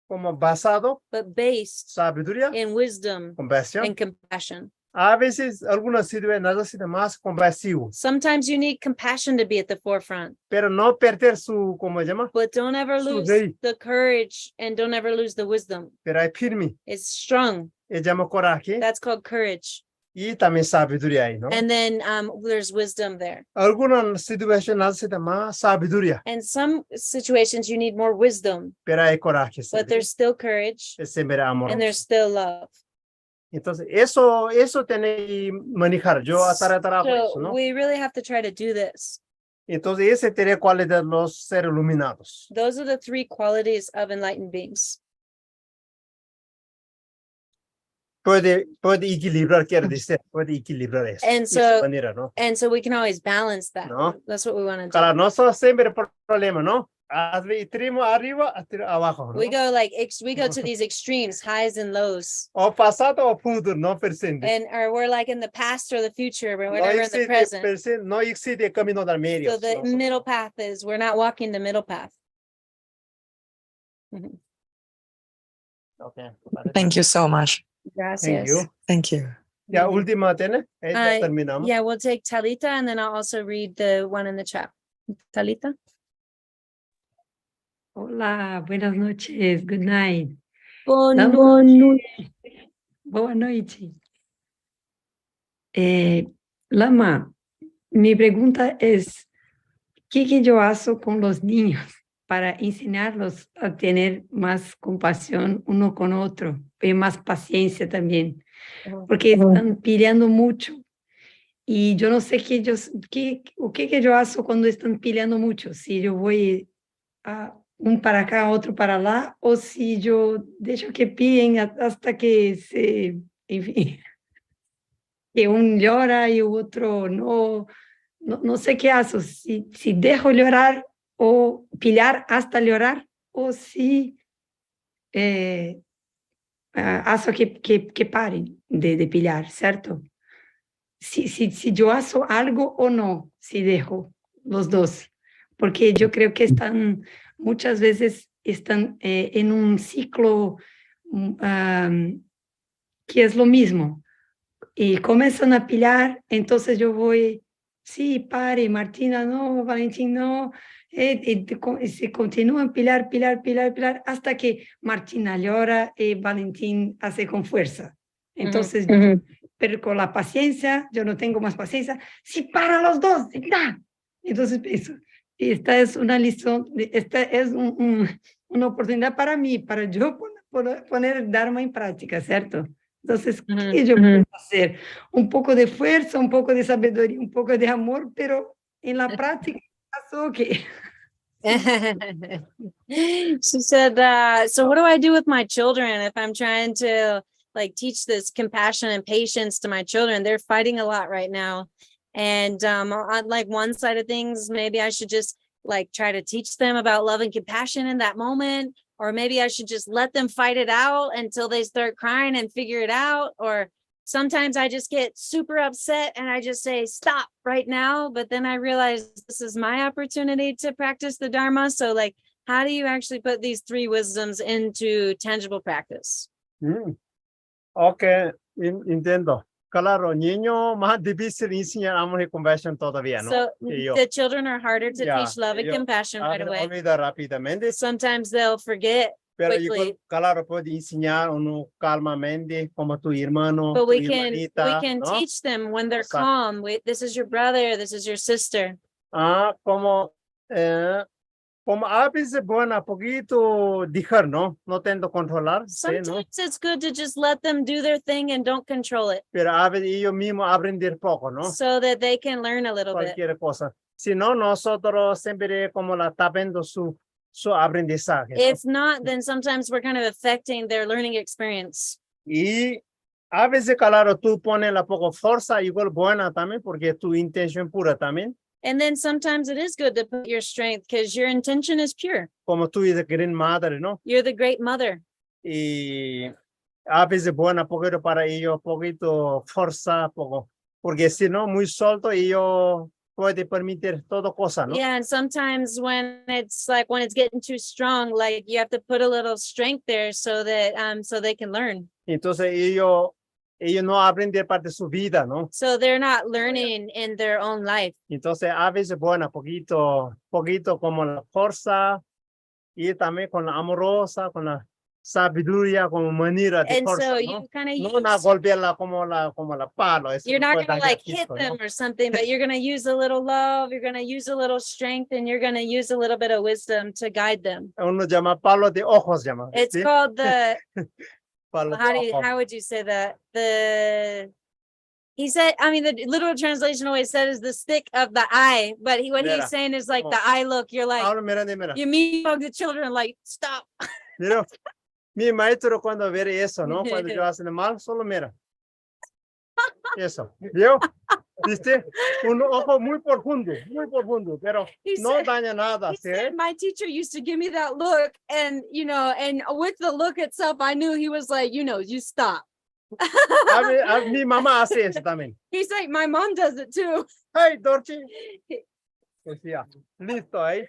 como basado,
but based
sabiduría,
in wisdom
compasión.
and compassion.
A veces algunas situaciones necesitan más compasivo,
Sometimes you need compassion to be at the forefront,
pero no perder su, ¿cómo se llama?
but don't ever
Su
lose
ley.
the courage and don't ever lose the wisdom.
Pero hay firme,
It's strong.
se llama coraje
That's called courage.
y también sabiduría ahí, ¿no?
And then there's wisdom there.
Algunas situaciones necesitan más sabiduría,
And some situations you need more wisdom,
pero hay coraje,
but
siempre.
there's still courage
Es siempre amor.
and there's still love.
Entonces, eso tiene que manejar. Yo trabajo eso,
So
¿no?
we really have to try to do this.
Entonces, ese sería cuáles de los seres iluminados.
Those are the three qualities of enlightened beings.
Puede equilibrar, quiere decir, puede equilibrar eso.
And
de esa
so-
manera, ¿no?
And so we can always balance that.
No.
That's what we want to do.
Claro, no son siempre problema, ¿no? Extremo arriba, extremo abajo, ¿no?
We go like we go to these extremes, highs and lows,
O pasado o futuro, no presente.
and or we're like in the past or the future, but we're
No
never in the
existe,
present.
no existe el camino del medio.
So the
¿no?
middle path is we're not walking the middle path. Mhm.
Okay.
Thank you so much.
Gracias.
Thank you.
Thank you.
Ya, última, ¿tiene? Ya terminamos.
Yeah, we'll take Talita and then I'll also read the one in the chat. Talita.
Hola, buenas noches, good night.
Boa
Boa noite. Lama, mi pregunta es, ¿qué que yo hago con los niños para enseñarlos a tener más compasión uno con otro y más paciencia también? Porque están peleando mucho y yo no sé qué que yo hago cuando están peleando mucho, si yo voy a un para acá, otro para allá, o si yo dejo que piden hasta que se, en fin, que un llora y otro no sé qué hago, si dejo llorar o pelear hasta llorar, o si hago que paren de pelear, ¿cierto? Si yo hago algo o no, si dejo los dos, porque yo creo que muchas veces están en un ciclo que es lo mismo, y comienzan a pelear, entonces yo voy, sí, pare, Martina, no, Valentín, no, y se continúan pelear, hasta que Martina llora y Valentín hace con fuerza. Entonces, pero con la paciencia, yo no tengo más paciencia, sí, para los dos, ya. Entonces pienso, esta es una lección, esta es una oportunidad para mí, para yo poner Dharma en práctica, ¿cierto? Entonces, ¿qué yo puedo hacer? Un poco de fuerza, un poco de sabiduría, un poco de amor, pero en la práctica, ¿pasó qué?
She said, so what do I do with my children if I'm trying to like teach this compassion and patience to my children? They're fighting a lot right now. And on like one side of things, maybe I should just like try to teach them about love and compassion in that moment. Or maybe I should just let them fight it out until they start crying and figure it out. Or sometimes I just get super upset and I just say, stop right now. But then I realize this is my opportunity to practice the Dharma. So like, how do you actually put these three wisdoms into tangible practice?
Ok, entiendo. Claro, niño más difícil enseñar amor y compasión todavía, ¿no?
So
Que yo.
the children are harder to
Ya,
teach love and
ellos
compassion right away.
Olvida rápidamente,
Sometimes they'll forget,
pero
quickly.
igual, claro, puede enseñar uno calmamente como tu hermano,
but
tu
we can
hermanita, ¿no?
teach them when they're
Exacto.
calm. Wait, this is your brother, this is your sister.
Como a veces, bueno, poquito dejar, ¿no? No tento controlar, ¿sí, no?
Sometimes it's good to just let them do their thing and don't control it,
Pero a veces ellos mismos aprender poco, ¿no?
so that they can learn a little bit.
Cualquier cosa. Si no, nosotros siempre como la está viendo su aprendizaje, ¿no?
If not, then sometimes we're kind of affecting their learning experience.
Y a veces, claro, tú pones la poco fuerza, igual buena también, porque es tu intención pura también.
And then sometimes it is good to put your strength because your intention is pure.
Como tú dices, gran madre, ¿no?
You're the great mother.
Y a veces buena, poquito para ellos, poquito fuerza, poco. Porque si no, muy suelto, ellos pueden permitir todo cosa, ¿no?
Yeah, and sometimes when it's getting too strong, like you have to put a little strength there so that so they can learn.
Entonces ellos no aprenden parte de su vida, ¿no?
So they're not learning in their own life.
Entonces a veces, bueno, poquito como la fuerza y también con la amorosa, con la sabiduría, como manera de
And
fuerza,
so
¿no?
you kind of
No una golpearla como la palo. Eso
you're
no
not
puede
going to
dañar
like
esto,
hit
¿no?
them or something, but you're going to use a little love, you're going to use a little strength, and you're going to use a little bit of wisdom to guide them.
Uno llama palo de ojos, llama.
It's
¿sí?
called the
Palo de ojos.
how would you say that? The He said, I mean, the literal translation always said is the stick of the eye, but what
Mira.
he's saying is like
Oh.
the eye look. You're like,
Ahora mira, mira.
you meet the children, like, stop.
Mira, mi maestro cuando ve eso, ¿no? Cuando yo hacen mal, solo mira. Eso, ¿vio? ¿Viste? Un ojo muy profundo, pero
He
no
said-
daña nada,
He
¿sí?
said my teacher used to give me that look, and and with the look itself, I knew he was like, you stop.
Mi mamá hace eso también.
He's like, my mom does it too.
Hey, Dorchi. Decía, listo ahí.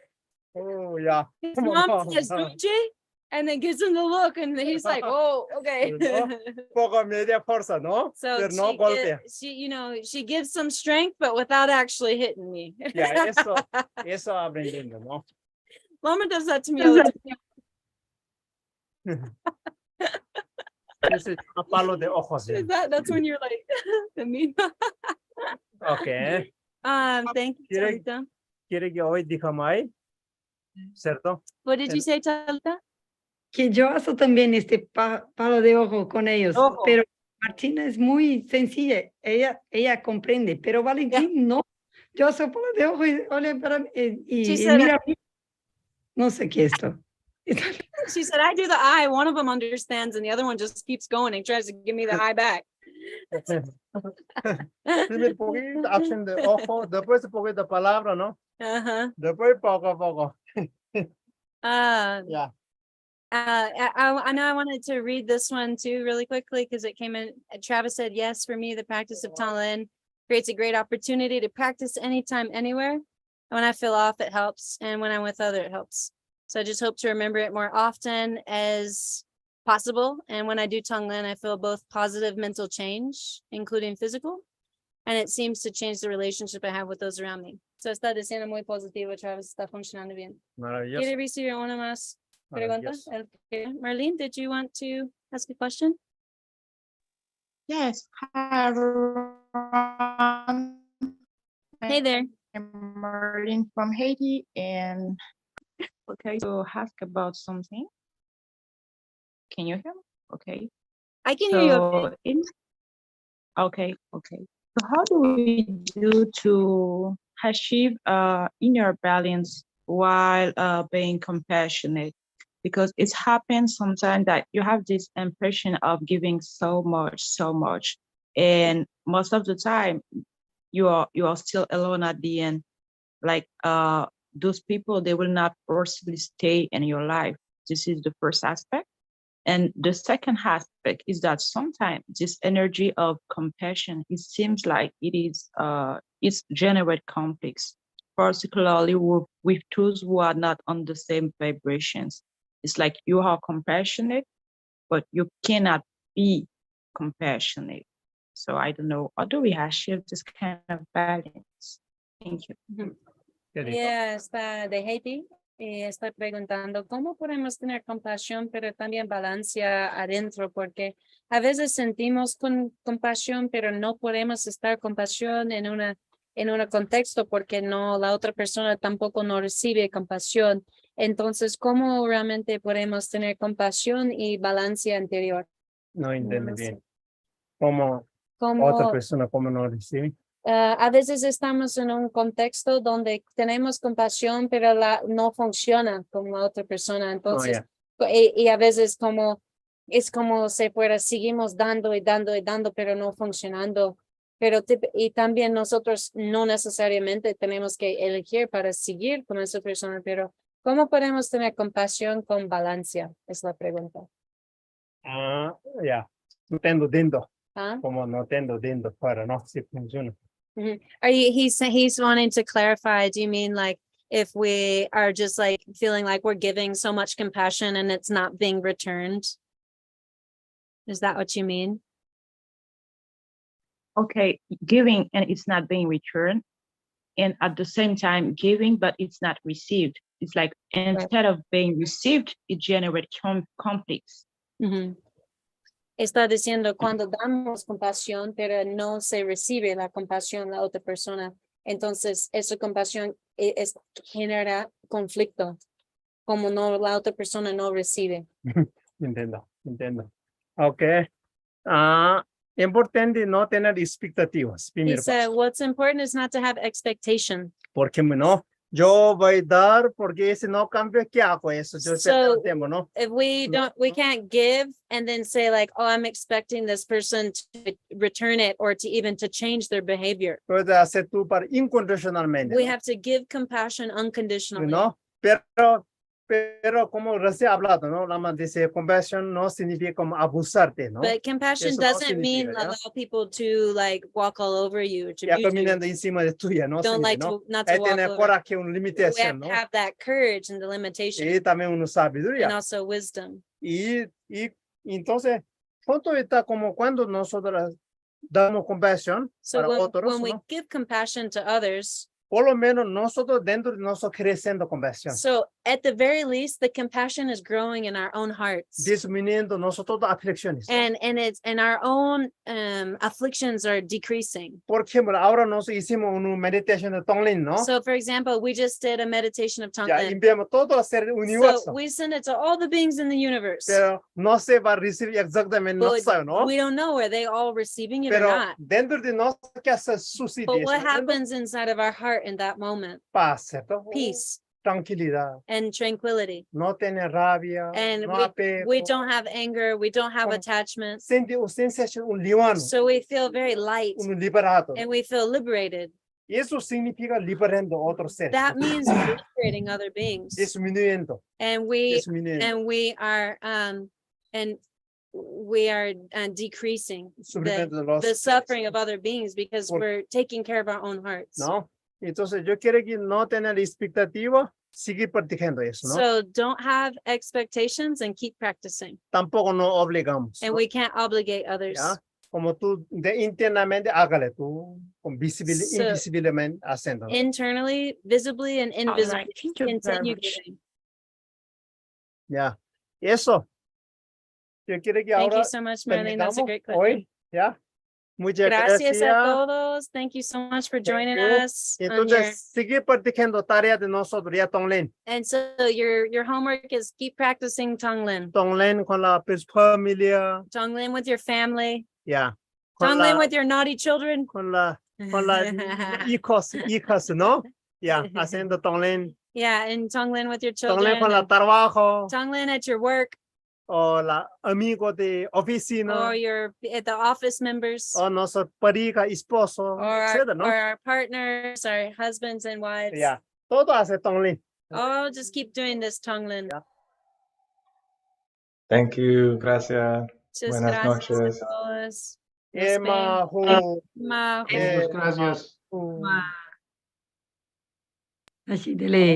Oh, ya.
His
Come
mom
on.
says, Gucci, and then gives him the look, and he's like, oh, okay.
Poco media fuerza, ¿no?
So
Pero no golpea.
she gives some strength, but without actually hitting me.
Ya, eso aprendiendo, ¿no?
Mama does that to me all the time.
Ese palo de ojos. ya.
That's when you're like, I mean,
Ok.
thank you,
Quiere-
Talita.
¿Quiere que hoy digamos ahí? ¿Cierto?
What did you say, Talita?
Que yo hago también este palo de ojo con ellos,
Ojo.
pero Martina es muy sencilla, ella comprende, pero Valentín no. Yo hago palo de ojo y olha para mí
She
y
said,
mira, no sé qué es esto.
she said, I do the eye. One of them understands, and the other one just keeps going and tries to give me the eye back.
Primer poquito, acción de ojo, después un poquito de palabra, ¿no?
Uh-huh.
Después poco a poco. Ya.
I know I wanted to read this one too really quickly because it came in. Travis said, yes, for me, the practice of Tonglen creates a great opportunity to practice anytime, anywhere. And when I feel off, it helps. And when I'm with others, it helps. So I just hope to remember it more often as possible. And when I do Tonglen, I feel both positive mental change, including physical. And it seems to change the relationship I have with those around me. So está diciendo muy positivo, Travis, está funcionando bien.
Maravilloso.
¿Quiere recibir una más pregunta?
Maravilloso.
Marlene, did you want to ask a question?
Yes, hi everyone.
Hey there.
I'm Marlene from Haiti, and okay, to ask about something. Can you hear me? Okay.
I can hear you.
So okay, okay. So how do we do to achieve inner balance while being compassionate? Because it happens sometimes that you have this impression of giving so much, and most of the time you are still alone at the end. Like those people, they will not possibly stay in your life. This is the first aspect. And the second aspect is that sometimes this energy of compassion, it seems like it's generate conflicts, particularly with those who are not on the same vibrations. It's like you are compassionate, but you cannot be compassionate. So I don't know, how do we achieve this kind of balance? Thank you.
¿Qué dijo?
Yeah, está de Haiti y está preguntando cómo podemos tener compasión, pero también balancia adentro, porque a veces sentimos compasión, pero no podemos estar compasión en un contexto porque la otra persona tampoco no recibe compasión. Entonces, ¿cómo realmente podemos tener compasión y balancia interior?
No entiende
No sé.
bien. Como
Como,
otra persona, como no recibe.
a veces estamos en un contexto donde tenemos compasión, pero no funciona como la otra persona.
Oh,
Entonces,
ya.
y a veces es como si fuera, seguimos dando, pero no funcionando. Y también nosotros no necesariamente tenemos que elegir para seguir con esa persona, pero ¿cómo podemos tener compasión con balancia? Es la pregunta.
Ah, ya. No tengo dentro.
¿Ah?
Como no tengo dentro fuera, no, si funciona.
Mhm. He's wanting to clarify, do you mean like if we are just like feeling like we're giving so much compassion and it's not being returned? Is that what you mean?
Okay, giving and it's not being returned, and at the same time giving, but it's not received. It's like instead of being received, it generates conflicts.
Ujú. Está diciendo cuando damos compasión, pero no se recibe la compasión la otra persona. Entonces, esa compasión genera conflicto, como la otra persona no recibe.
Entiendo. Ok. Ah, Importante no tener expectativas,
He
primero
said,
paso.
what's important is not to have expectation.
Porque no, yo voy a dar, porque si no cambio, ¿qué hago eso? Yo
So,
siempre temo, ¿no?
If we
No,
don't, we
no.
can't give and then say like, oh, I'm expecting this person to return it or to even to change their behavior.
Puedes hacer tú para incondicionalmente,
We
¿no?
have to give compassion unconditionally.
¿No? Pero como recién hablado, ¿no? La mamá dice, compasión no significa como abusarte, ¿no?
But compassion
Eso no
doesn't mean
significa, ¿ya?
allow people to like walk all over you, or to
Ya
abuse you.
caminando encima de tuya, ¿no?
Don't
Significa,
like
¿no?
to, not to
Hay que
walk
tener
over.
coraje, una
We have
limitación,
to
¿no?
have that courage and the limitation
Y también una
and
sabiduría.
also wisdom.
Y entonces, punto está como cuando nosotros damos compasión
So
para otros,
when we
¿no?
give compassion to others,
Por lo menos nosotros dentro de nosotros creciendo compasión,
so at the very least, the compassion is growing in our own hearts.
disminuyendo nosotros aflicciones.
And our own afflictions are decreasing.
Por ejemplo, ahora nos hicimos una meditación de Tonglen, ¿no?
So for example, we just did a meditation of
Ya
Tonglen.
enviamos todo a ser
So
universo,
we send it to all the beings in the universe.
pero no se va a recibir exactamente, no
But
sabe, ¿no?
we don't know, are they all receiving it or
Pero
not?
dentro de nosotros, ¿qué hace sucede?
But what
eso?
happens inside of our heart in that moment?
Paz, ¿cierto?
Peace
Tranquilidad,
and tranquility.
no tener rabia,
And
no apego,
we don't have anger, we don't have
Como-
attachment.
siente un sensación, un liviano,
So we feel very light
un liberado.
and we feel liberated.
Y eso significa liberando a otros seres,
That means we're liberating other beings.
disminuyendo,
And we
disminuyendo,
we are decreasing
sufrimiento de los
the suffering of other beings because
Por-
we're taking care of our own hearts.
¿no? Entonces yo quiero que no tener expectativa, seguir practicando eso, ¿no?
So don't have expectations and keep practicing.
Tampoco nos obligamos,
And
¿no?
we can't obligate others.
¿Ya? Como tú internamente hágale tú,
So-
invisiblemente haciendo, ¿no?
Internally, visibly, and invisibly,
right, thank you very
continue
much.
giving.
Ya, eso. Yo quiero que
Thank you
ahora
so much, Marlene. That's a
terminamos
great
hoy,
question.
¿ya? Muchas
Gracias a
gracias.
todos. Thank you so much for joining
you.
us. On your,
Entonces, seguir practicando tareas de nosotros, ya Tonglen.
and so your homework is keep practicing Tonglen.
Tonglen con la familia,
Tonglen with your family.
ya. Con
Tonglen
la,
with your naughty children.
con la hijas, ¿no? Ya, haciendo Tonglen.
Yeah, and Tonglen with your
Tonglen
children.
con la
and
trabajo,
Tonglen at your work
o la amigo de oficina,
or your at the office members
o nuestra pareja, esposo, etcétera, ¿no?
or our partners, our husbands and wives.
Ya, todo hace Tonglen.
Oh, just keep doing this Tonglen.
Thank you. Gracias.
Just
Buenas
gracias a
noches.
todos. Nos vemos.
Emma, Ju,
Ma-
eh,
Gracias.
Ju.
Así dele.